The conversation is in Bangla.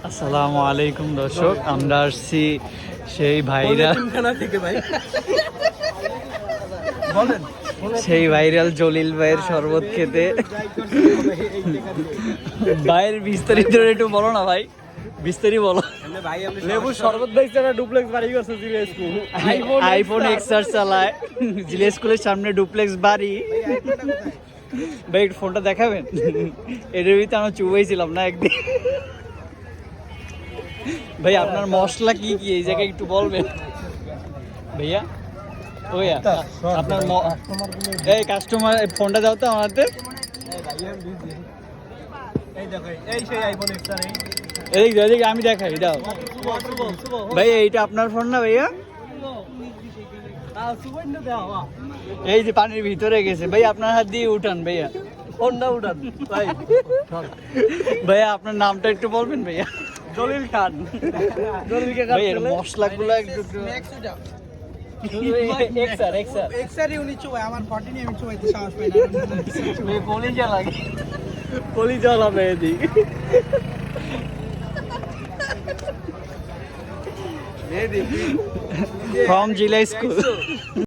আসসালামু আলাইকুম দর্শক, আমরা আসছি সেই ভাইরাল জলিল ভাইয়ের শরবত খেতে। ভাইয়ের বিস্তারিত একটু বলো না ভাই, বিস্তারিত বলো। লেবু শরবত দেখছে না, ডুপ্লেক্স বাড়ি করছে জিলে স্কুল, আইফোন এক্সআর চালায়, জিলে স্কুলের সামনে ডুপ্লেক্স বাড়ি। ভাই একটু ফোনটা দেখাবেন? এটার ভিতরে আমরা চুবাইছিলাম না একদিন। ভাই আপনার মশলা কি কি এই জায়গায় একটু বলবেন ভাইয়া? ওইয়া আপনার এই কাস্টমার ফোনটা দাও তো আমাদের। এই আমি দেখাই, দাও ভাই। এইটা আপনার ফোন না ভাইয়া? এই যে পানির ভিতরে গেছে ভাই, আপনার হাত দিয়ে উঠান ভাইয়া, ফোনটা উঠান ভাই। ভাইয়া আপনার নামটা একটু বলবেন ভাইয়া? জলিল খান। ভাই এর মশলাগুলো একটু কলিজা লাগে, কলিজা লাগে এদিকে। From Jila School.